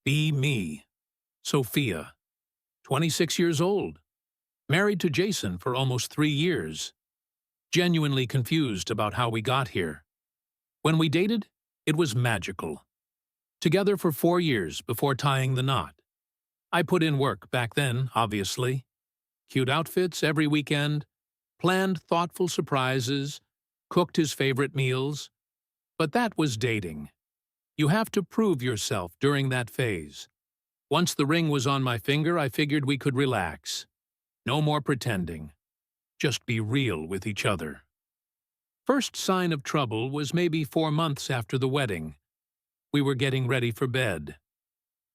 Be me. Sophia, 26 years old, married to Jason for almost 3 years, genuinely confused about how we got here. When we dated, it was magical. Together for 4 years before tying the knot. I put in work back then, obviously. Cute outfits every weekend, planned thoughtful surprises, cooked his favorite meals. But that was dating. You have to prove yourself during that phase. Once the ring was on my finger, I figured we could relax. No more pretending. Just be real with each other. First sign of trouble was maybe 4 months after the wedding. We were getting ready for bed.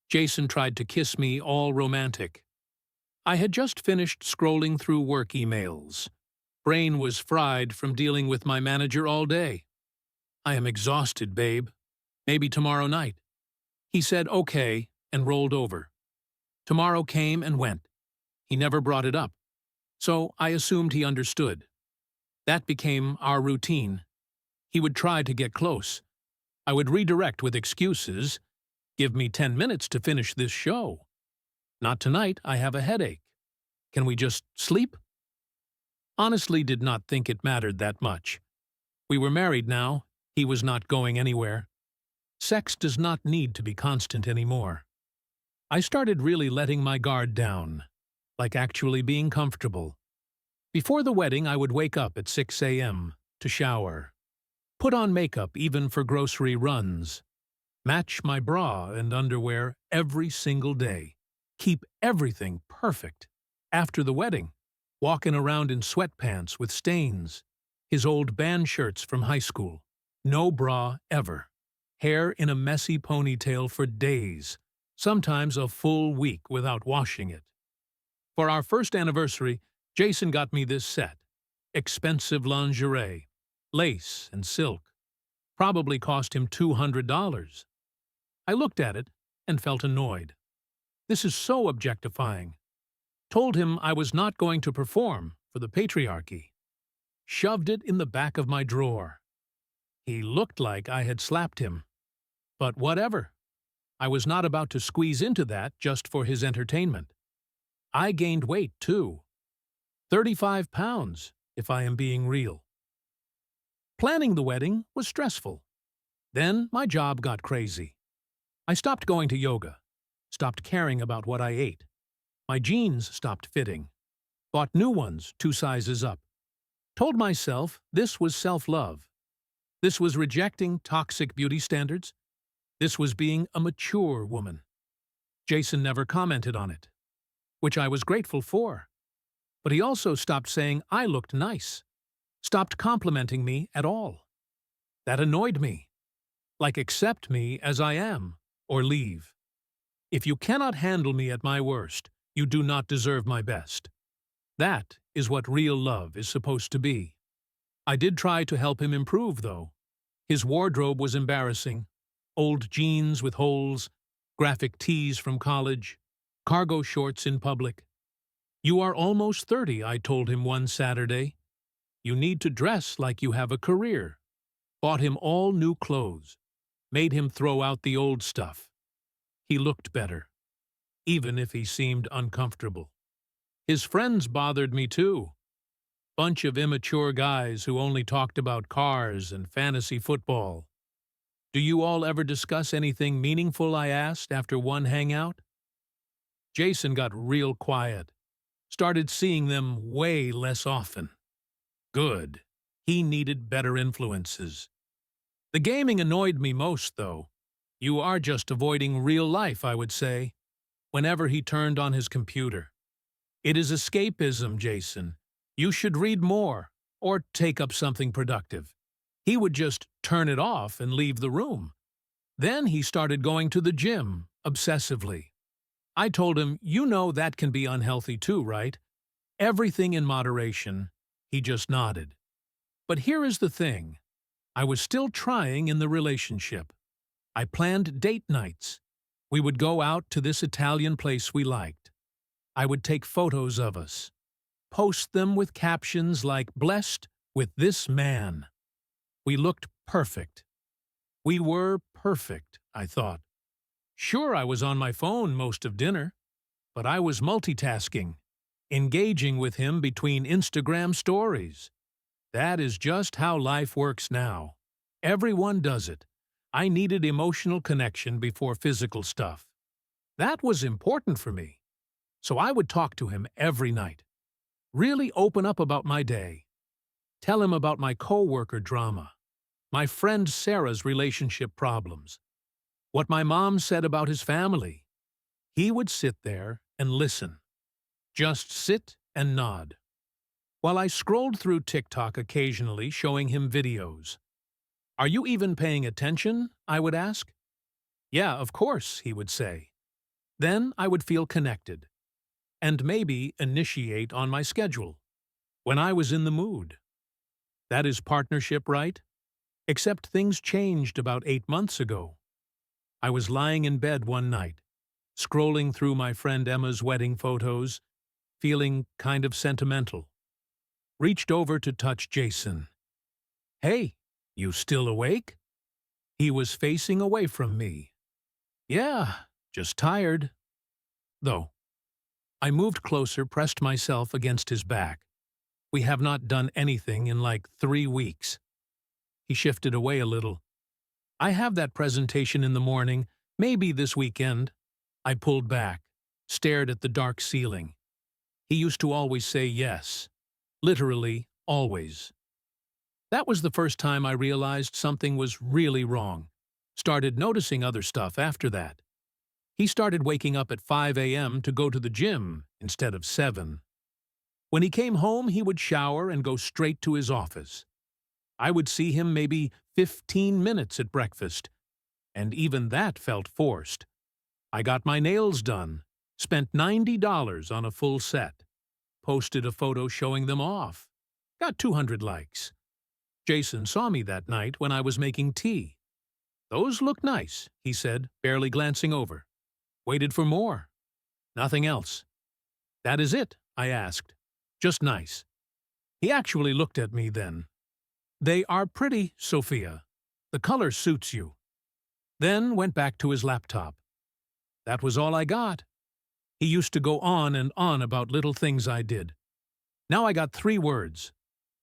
Jason tried to kiss me all romantic. I had just finished scrolling through work emails. Brain was fried from dealing with my manager all day. I am exhausted, babe. Maybe tomorrow night. He said okay and rolled over. Tomorrow came and went. He never brought it up. So I assumed he understood. That became our routine. He would try to get close. I would redirect with excuses. Give me 10 minutes to finish this show. Not tonight, I have a headache. Can we just sleep? Honestly, did not think it mattered that much. We were married now. He was not going anywhere. Sex does not need to be constant anymore. I started really letting my guard down, like actually being comfortable. Before the wedding, I would wake up at 6 a.m. to shower, put on makeup even for grocery runs, match my bra and underwear every single day, keep everything perfect. After the wedding, walking around in sweatpants with stains, his old band shirts from high school, no bra ever, hair in a messy ponytail for days, sometimes a full week without washing it. For our first anniversary, Jason got me this set. Expensive lingerie, lace and silk. Probably cost him $200. I looked at it and felt annoyed. This is so objectifying. Told him I was not going to perform for the patriarchy. Shoved it in the back of my drawer. He looked like I had slapped him. But whatever. I was not about to squeeze into that just for his entertainment. I gained weight, too. 35 pounds, if I am being real. Planning the wedding was stressful. Then my job got crazy. I stopped going to yoga, stopped caring about what I ate. My jeans stopped fitting. Bought new ones 2 sizes up. Told myself this was self-love. This was rejecting toxic beauty standards. This was being a mature woman. Jason never commented on it, which I was grateful for. But he also stopped saying I looked nice, stopped complimenting me at all. That annoyed me. Like accept me as I am, or leave. If you cannot handle me at my worst, you do not deserve my best. That is what real love is supposed to be. I did try to help him improve, though. His wardrobe was embarrassing. Old jeans with holes, graphic tees from college, cargo shorts in public. You are almost 30, I told him one Saturday. You need to dress like you have a career. Bought him all new clothes. Made him throw out the old stuff. He looked better, even if he seemed uncomfortable. His friends bothered me too. Bunch of immature guys who only talked about cars and fantasy football. Do you all ever discuss anything meaningful, I asked after one hangout? Jason got real quiet. Started seeing them way less often. Good. He needed better influences. The gaming annoyed me most, though. You are just avoiding real life, I would say, whenever he turned on his computer. It is escapism, Jason. You should read more, or take up something productive. He would just turn it off and leave the room. Then he started going to the gym, obsessively. I told him, you know that can be unhealthy too, right? Everything in moderation. He just nodded. But here is the thing. I was still trying in the relationship. I planned date nights. We would go out to this Italian place we liked. I would take photos of us. Post them with captions like, blessed with this man. We looked perfect. We were perfect, I thought. Sure, I was on my phone most of dinner, but I was multitasking, engaging with him between Instagram stories. That is just how life works now. Everyone does it. I needed emotional connection before physical stuff. That was important for me. So I would talk to him every night. Really open up about my day. Tell him about my coworker drama, my friend Sarah's relationship problems, what my mom said about his family. He would sit there and listen. Just sit and nod. While I scrolled through TikTok occasionally showing him videos. "Are you even paying attention?" I would ask. "Yeah, of course," he would say. Then I would feel connected, and maybe initiate on my schedule, when I was in the mood. That is partnership, right? Except things changed about 8 months ago. I was lying in bed one night, scrolling through my friend Emma's wedding photos, feeling kind of sentimental. Reached over to touch Jason. "Hey, you still awake?" He was facing away from me. "Yeah, just tired." Though. I moved closer, pressed myself against his back. "We have not done anything in like 3 weeks. He shifted away a little. "I have that presentation in the morning, maybe this weekend." I pulled back, stared at the dark ceiling. He used to always say yes. Literally, always. That was the first time I realized something was really wrong. Started noticing other stuff after that. He started waking up at 5 a.m. to go to the gym instead of 7. When he came home, he would shower and go straight to his office. I would see him maybe 15 minutes at breakfast, and even that felt forced. I got my nails done, spent $90 on a full set, posted a photo showing them off, got 200 likes. Jason saw me that night when I was making tea. "Those look nice," he said, barely glancing over. Waited for more. Nothing else. "That is it?" I asked. "Just nice." He actually looked at me then. "They are pretty, Sophia. The color suits you." Then went back to his laptop. That was all I got. He used to go on and on about little things I did. Now I got 3 words.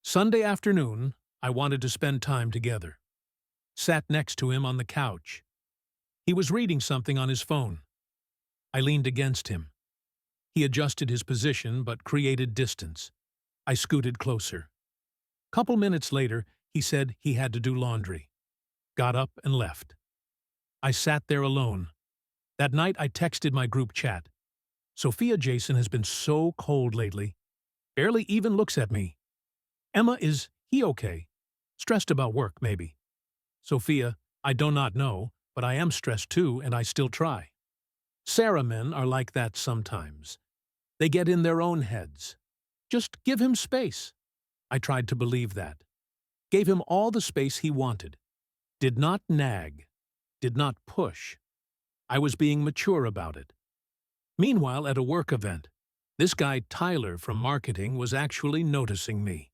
Sunday afternoon, I wanted to spend time together. Sat next to him on the couch. He was reading something on his phone. I leaned against him. He adjusted his position but created distance. I scooted closer. Couple minutes later, he said he had to do laundry. Got up and left. I sat there alone. That night I texted my group chat. "Sophia, Jason has been so cold lately. Barely even looks at me. Emma, is he okay? Stressed about work, maybe. Sophia, I do not know, but I am stressed too, and I still try." Sarah men are like that sometimes. They get in their own heads. Just give him space. I tried to believe that. Gave him all the space he wanted. Did not nag. Did not push. I was being mature about it. Meanwhile, at a work event, this guy Tyler from marketing was actually noticing me.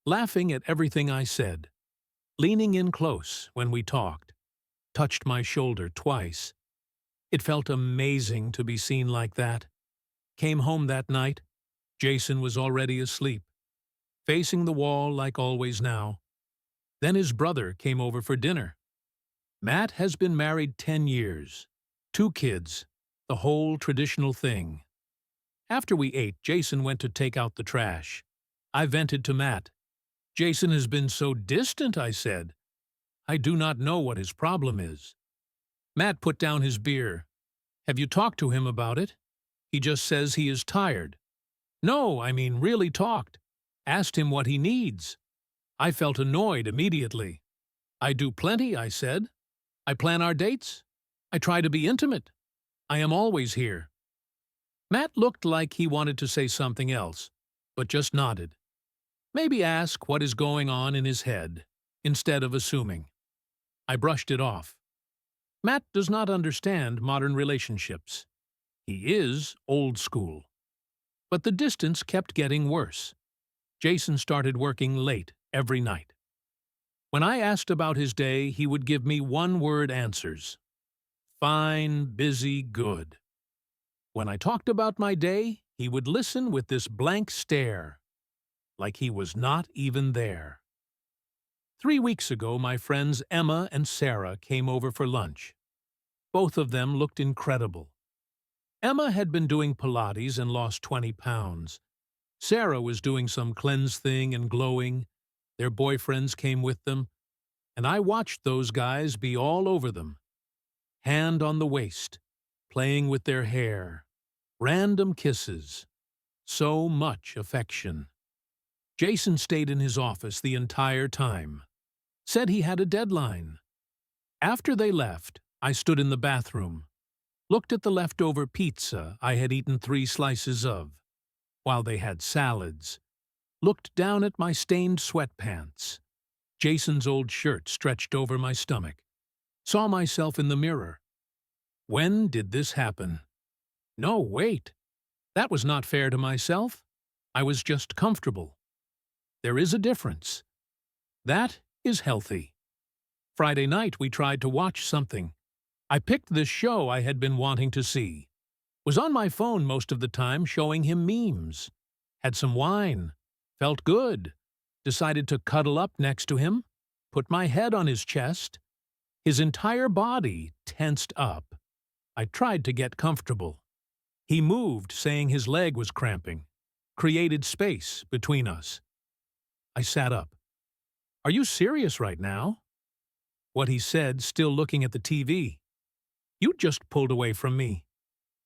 Laughing at everything I said. Leaning in close when we talked. Touched my shoulder twice. It felt amazing to be seen like that. Came home that night. Jason was already asleep, facing the wall like always now. Then his brother came over for dinner. Matt has been married 10 years. 2 kids. The whole traditional thing. After we ate, Jason went to take out the trash. I vented to Matt. "Jason has been so distant," I said. "I do not know what his problem is." Matt put down his beer. "Have you talked to him about it?" "He just says he is tired." "No, I mean really talked. Asked him what he needs." I felt annoyed immediately. "I do plenty," I said. "I plan our dates. I try to be intimate. I am always here." Matt looked like he wanted to say something else, but just nodded. Maybe ask what is going on in his head, instead of assuming. I brushed it off. Matt does not understand modern relationships. He is old school. But the distance kept getting worse. Jason started working late every night. When I asked about his day, he would give me one-word answers. Fine, busy, good. When I talked about my day, he would listen with this blank stare, like he was not even there. 3 weeks ago, my friends Emma and Sarah came over for lunch. Both of them looked incredible. Emma had been doing Pilates and lost 20 pounds. Sarah was doing some cleanse thing and glowing. Their boyfriends came with them, and I watched those guys be all over them. Hand on the waist, playing with their hair, random kisses, so much affection. Jason stayed in his office the entire time. Said he had a deadline. After they left, I stood in the bathroom, looked at the leftover pizza I had eaten 3 slices of, while they had salads, looked down at my stained sweatpants, Jason's old shirt stretched over my stomach, saw myself in the mirror. When did this happen? No, wait. That was not fair to myself. I was just comfortable. There is a difference. That is healthy. Friday night we tried to watch something. I picked this show I had been wanting to see. Was on my phone most of the time showing him memes. Had some wine. Felt good. Decided to cuddle up next to him. Put my head on his chest. His entire body tensed up. I tried to get comfortable. He moved, saying his leg was cramping. Created space between us. I sat up. Are you serious right now? What he said, still looking at the TV. You just pulled away from me.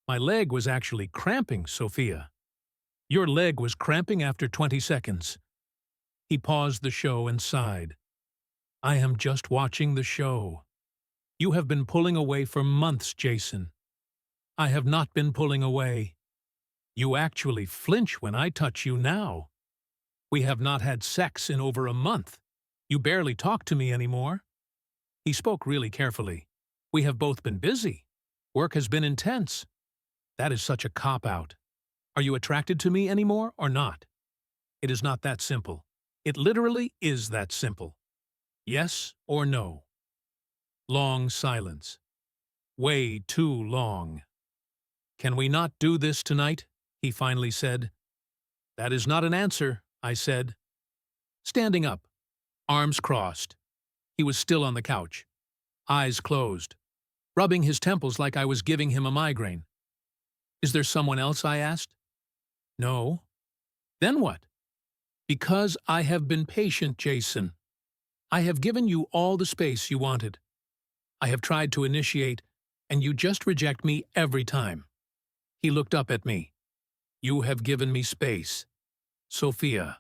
My leg was actually cramping, Sophia. Your leg was cramping after 20 seconds. He paused the show and sighed. I am just watching the show. You have been pulling away for months, Jason. I have not been pulling away. You actually flinch when I touch you now. We have not had sex in over a month. You barely talk to me anymore. He spoke really carefully. We have both been busy. Work has been intense. That is such a cop-out. Are you attracted to me anymore or not? It is not that simple. It literally is that simple. Yes or no? Long silence. Way too long. Can we not do this tonight? He finally said. That is not an answer, I said. Standing up, arms crossed. He was still on the couch, eyes closed, rubbing his temples like I was giving him a migraine. Is there someone else? I asked. No. Then what? Because I have been patient, Jason. I have given you all the space you wanted. I have tried to initiate, and you just reject me every time. He looked up at me. You have given me space. Sophia,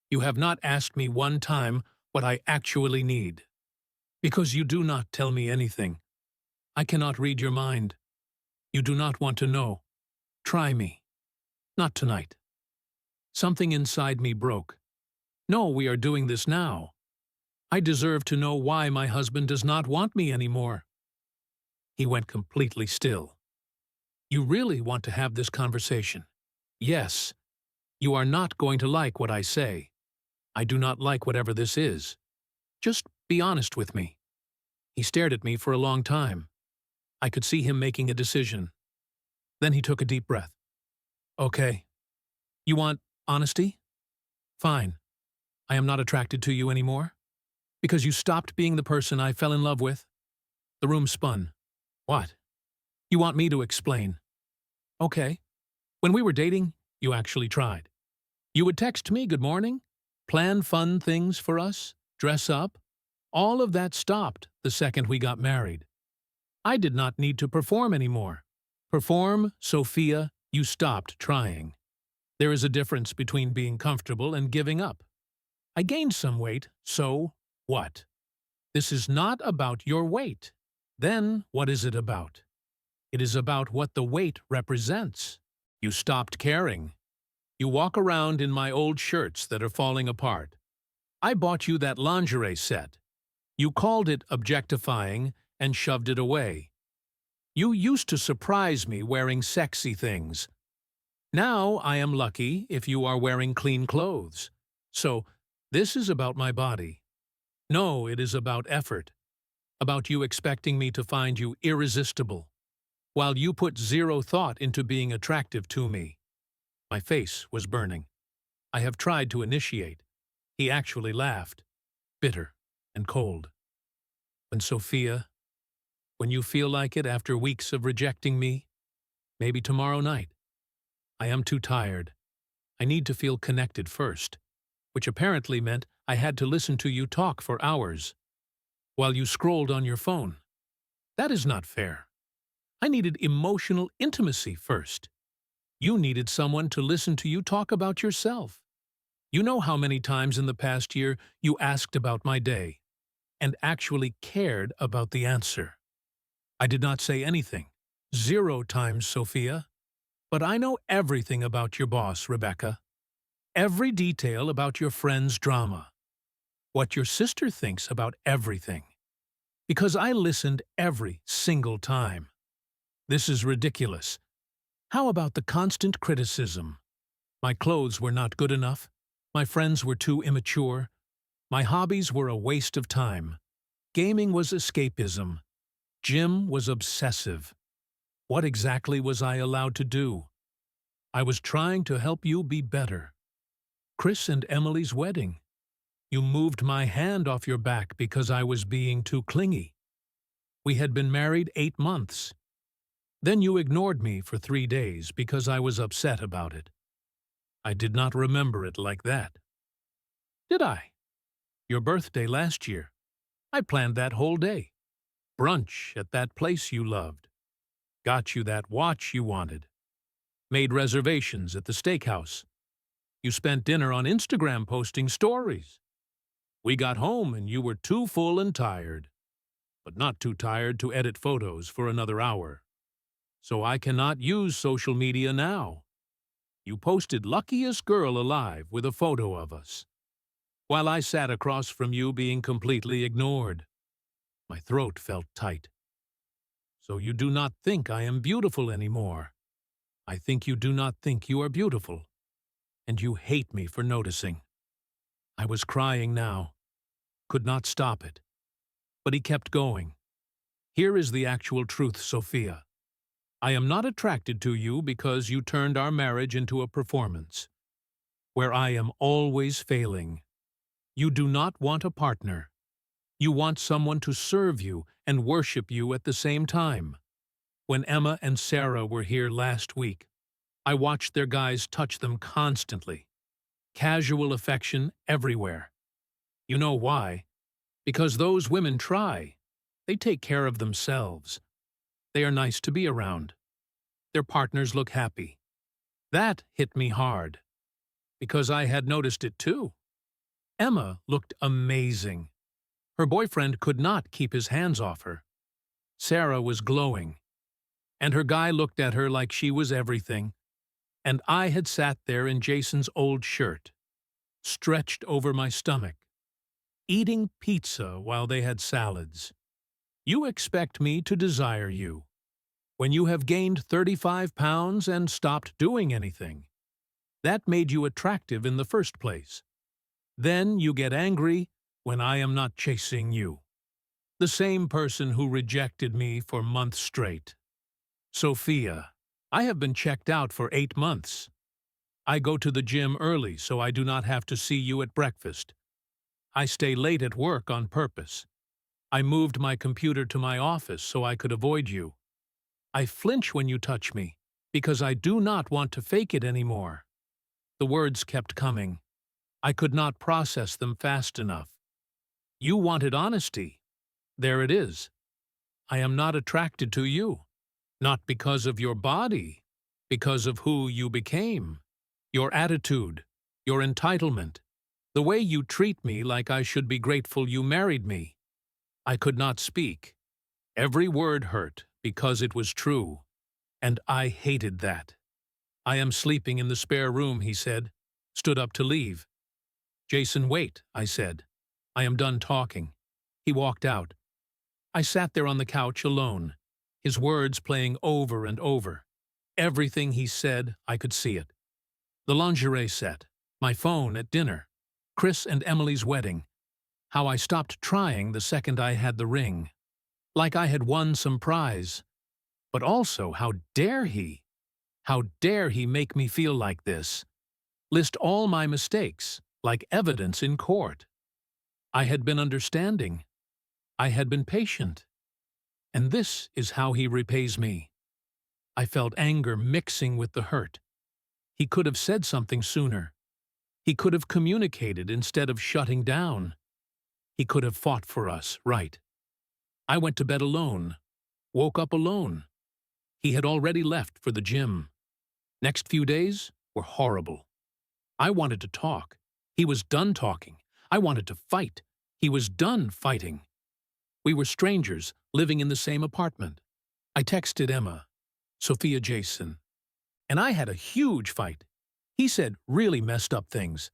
you have not asked me one time what I actually need. Because you do not tell me anything. I cannot read your mind. You do not want to know. Try me. Not tonight. Something inside me broke. No, we are doing this now. I deserve to know why my husband does not want me anymore. He went completely still. You really want to have this conversation? Yes. You are not going to like what I say. I do not like whatever this is. Just be honest with me. He stared at me for a long time. I could see him making a decision. Then he took a deep breath. Okay. You want honesty? Fine. I am not attracted to you anymore. Because you stopped being the person I fell in love with. The room spun. What? You want me to explain? Okay. When we were dating, you actually tried. You would text me good morning, plan fun things for us, dress up. All of that stopped the second we got married. I did not need to perform anymore. Perform, Sophia, you stopped trying. There is a difference between being comfortable and giving up. I gained some weight, so what? This is not about your weight. Then what is it about? It is about what the weight represents. You stopped caring. You walk around in my old shirts that are falling apart. I bought you that lingerie set. You called it objectifying and shoved it away. You used to surprise me wearing sexy things. Now I am lucky if you are wearing clean clothes. So this is about my body. No, it is about effort. about you expecting me to find you irresistible, while you put zero thought into being attractive to me. My face was burning. I have tried to initiate. He actually laughed, bitter and cold. When Sophia, when you feel like it after weeks of rejecting me, maybe tomorrow night. I am too tired. I need to feel connected first, which apparently meant I had to listen to you talk for hours while you scrolled on your phone. That is not fair. I needed emotional intimacy first. You needed someone to listen to you talk about yourself. You know how many times in the past year you asked about my day and actually cared about the answer. I did not say anything. 0 times, Sophia. But I know everything about your boss, Rebecca. Every detail about your friend's drama. What your sister thinks about everything. Because I listened every single time. This is ridiculous. How about the constant criticism? My clothes were not good enough. My friends were too immature. My hobbies were a waste of time. Gaming was escapism. Gym was obsessive. What exactly was I allowed to do? I was trying to help you be better. Chris and Emily's wedding. You moved my hand off your back because I was being too clingy. We had been married 8 months. Then you ignored me for 3 days because I was upset about it. I did not remember it like that. Did I? Your birthday last year. I planned that whole day. Brunch at that place you loved. Got you that watch you wanted. Made reservations at the steakhouse. You spent dinner on Instagram posting stories. We got home and you were too full and tired, but not too tired to edit photos for another hour. So I cannot use social media now. You posted luckiest girl alive with a photo of us, while I sat across from you being completely ignored. My throat felt tight. So you do not think I am beautiful anymore. I think you do not think you are beautiful, and you hate me for noticing. I was crying now, could not stop it. But he kept going. Here is the actual truth, Sophia. I am not attracted to you because you turned our marriage into a performance, where I am always failing. You do not want a partner. You want someone to serve you and worship you at the same time. When Emma and Sarah were here last week, I watched their guys touch them constantly. Casual affection everywhere. You know why? Because those women try. They take care of themselves. They are nice to be around. Their partners look happy. That hit me hard, because I had noticed it too. Emma looked amazing. Her boyfriend could not keep his hands off her. Sarah was glowing, and her guy looked at her like she was everything. And I had sat there in Jason's old shirt, stretched over my stomach, eating pizza while they had salads. You expect me to desire you when you have gained 35 pounds and stopped doing anything. That made you attractive in the first place. Then you get angry when I am not chasing you. The same person who rejected me for months straight. Sophia, I have been checked out for 8 months. I go to the gym early so I do not have to see you at breakfast. I stay late at work on purpose. I moved my computer to my office so I could avoid you. I flinch when you touch me, because I do not want to fake it anymore. The words kept coming. I could not process them fast enough. You wanted honesty. There it is. I am not attracted to you. Not because of your body, because of who you became. Your attitude, your entitlement, the way you treat me like I should be grateful you married me. I could not speak. Every word hurt because it was true, and I hated that. I am sleeping in the spare room, he said, stood up to leave. Jason, wait, I said. I am done talking. He walked out. I sat there on the couch alone, his words playing over and over. Everything he said, I could see it. The lingerie set, my phone at dinner, Chris and Emily's wedding, how I stopped trying the second I had the ring. like I had won some prize. But also, how dare he? How dare he make me feel like this? List all my mistakes, like evidence in court. I had been understanding. I had been patient. And this is how he repays me. I felt anger mixing with the hurt. He could have said something sooner. He could have communicated instead of shutting down. He could have fought for us, right? I went to bed alone, woke up alone. He had already left for the gym. Next few days were horrible. I wanted to talk. He was done talking. I wanted to fight. He was done fighting. We were strangers, living in the same apartment. I texted Emma, Sophia Jason, and I had a huge fight. He said really messed up things.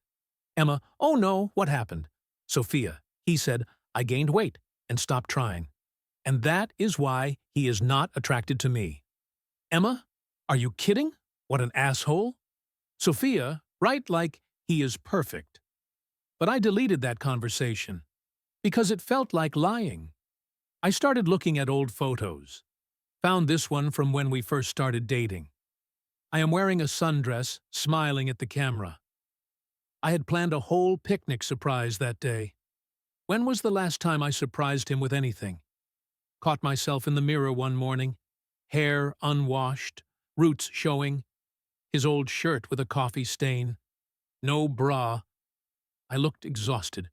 Emma, oh no, what happened? Sophia, he said, I gained weight and stopped trying. And that is why he is not attracted to me. Emma, are you kidding? What an asshole. Sophia, write like he is perfect. But I deleted that conversation because it felt like lying. I started looking at old photos. Found this one from when we first started dating. I am wearing a sundress, smiling at the camera. I had planned a whole picnic surprise that day. When was the last time I surprised him with anything? Caught myself in the mirror one morning, hair unwashed, roots showing, his old shirt with a coffee stain, no bra. I looked exhausted.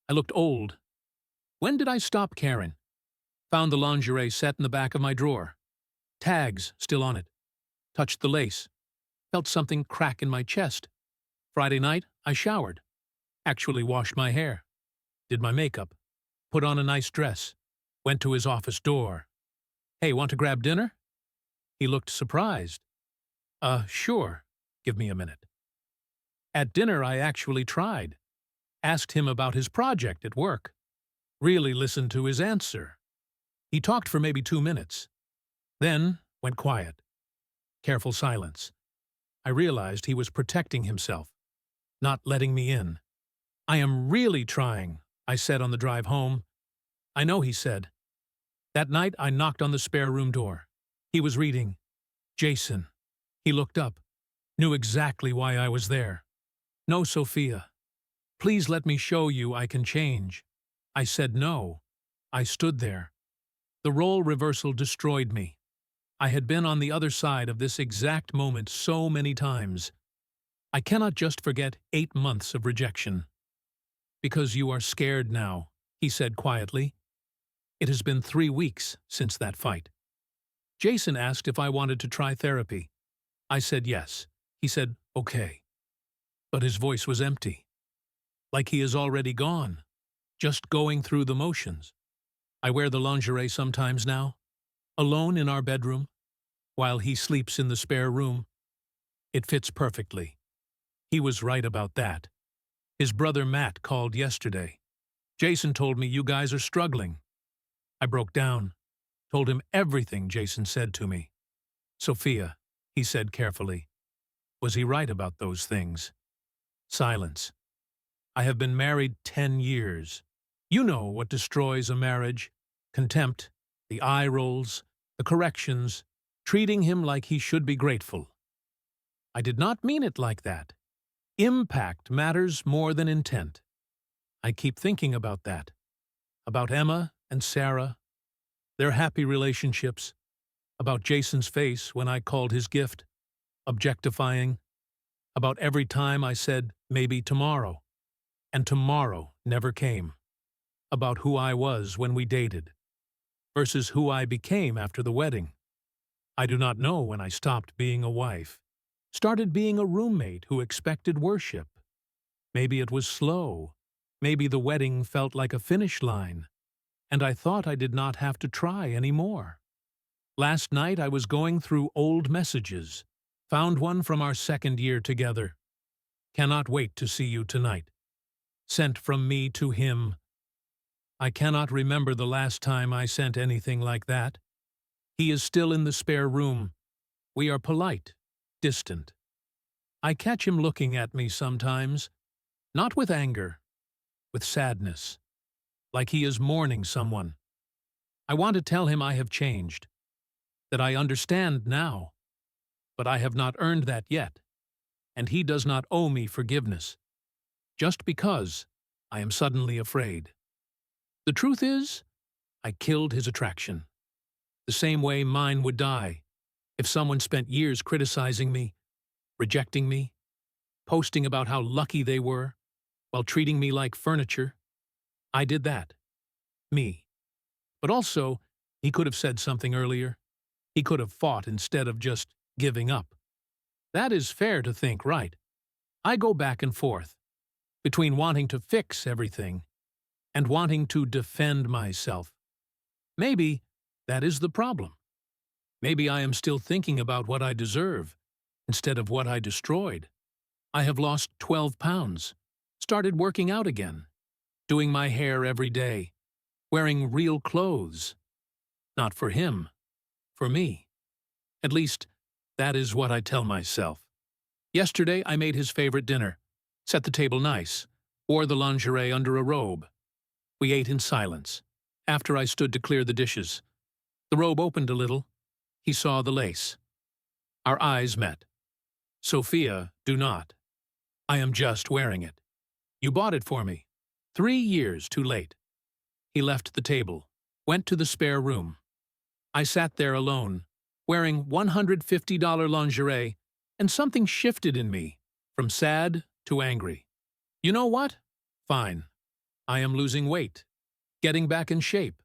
I looked old. When did I stop caring? Found the lingerie set in the back of my drawer. Tags still on it. Touched the lace. Felt something crack in my chest. Friday night, I showered. Actually washed my hair. Did my makeup. Put on a nice dress. Went to his office door. Hey, want to grab dinner? He looked surprised. Sure. Give me a minute. At dinner, I actually tried. Asked him about his project at work. Really listened to his answer. He talked for maybe 2 minutes. Then went quiet. Careful silence. I realized he was protecting himself, not letting me in. I am really trying, I said on the drive home. I know, he said. That night, I knocked on the spare room door. He was reading. Jason. He looked up. Knew exactly why I was there. No, Sophia. Please let me show you I can change. I said no. I stood there. The role reversal destroyed me. I had been on the other side of this exact moment so many times. I cannot just forget 8 months of rejection. Because you are scared now, he said quietly. It has been 3 weeks since that fight. Jason asked if I wanted to try therapy. I said yes. He said, okay. But his voice was empty. Like he is already gone. Just going through the motions. I wear the lingerie sometimes now. Alone in our bedroom, while he sleeps in the spare room. It fits perfectly. He was right about that. His brother Matt called yesterday. Jason told me you guys are struggling. I broke down, told him everything Jason said to me. Sophia, he said carefully. Was he right about those things? Silence. I have been married 10 years. You know what destroys a marriage. Contempt, the eye rolls, the corrections, treating him like he should be grateful. I did not mean it like that. Impact matters more than intent. I keep thinking about that. About Emma and Sarah, their happy relationships, about Jason's face when I called his gift, objectifying, about every time I said, maybe tomorrow, and tomorrow never came, about who I was when we dated, versus who I became after the wedding. I do not know when I stopped being a wife, started being a roommate who expected worship. Maybe it was slow. Maybe the wedding felt like a finish line, and I thought I did not have to try anymore. Last night I was going through old messages, found one from our 2nd year together. Cannot wait to see you tonight. Sent from me to him. I cannot remember the last time I sent anything like that. He is still in the spare room. We are polite, distant. I catch him looking at me sometimes, not with anger, with sadness, like he is mourning someone. I want to tell him I have changed, that I understand now, but I have not earned that yet, and he does not owe me forgiveness, just because I am suddenly afraid. The truth is, I killed his attraction, the same way mine would die if someone spent years criticizing me, rejecting me, posting about how lucky they were, while treating me like furniture. I did that. Me. But also, he could have said something earlier. He could have fought instead of just giving up. That is fair to think, right? I go back and forth between wanting to fix everything and wanting to defend myself. Maybe that is the problem. Maybe I am still thinking about what I deserve instead of what I destroyed. I have lost 12 pounds, started working out again, doing my hair every day, wearing real clothes. Not for him, for me. At least, that is what I tell myself. Yesterday, I made his favorite dinner, set the table nice, wore the lingerie under a robe. We ate in silence. After I stood to clear the dishes, the robe opened a little. He saw the lace. Our eyes met. Sophia, do not. I am just wearing it. You bought it for me. 3 years too late. He left the table, went to the spare room. I sat there alone, wearing $150 lingerie, and something shifted in me, from sad to angry. You know what? Fine. I am losing weight, getting back in shape,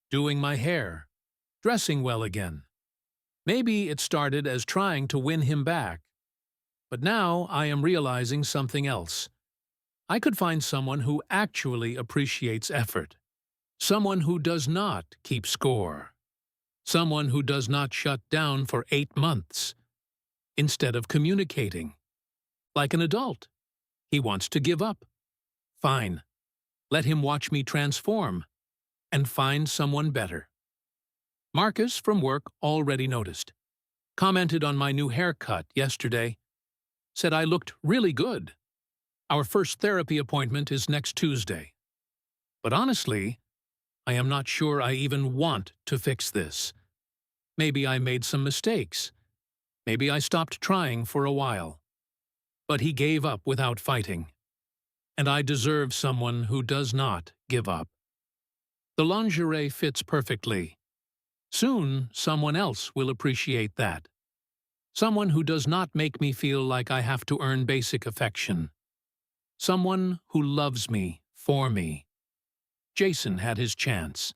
doing my hair, dressing well again. Maybe it started as trying to win him back, but now I am realizing something else. I could find someone who actually appreciates effort, someone who does not keep score, someone who does not shut down for 8 months. Instead of communicating. Like an adult. He wants to give up. Fine. Let him watch me transform and find someone better. Marcus from work already noticed. Commented on my new haircut yesterday. Said I looked really good. Our first therapy appointment is next Tuesday. But honestly, I am not sure I even want to fix this. Maybe I made some mistakes. Maybe I stopped trying for a while. But he gave up without fighting. And I deserve someone who does not give up. The lingerie fits perfectly. Soon, someone else will appreciate that. Someone who does not make me feel like I have to earn basic affection. Someone who loves me for me. Jason had his chance.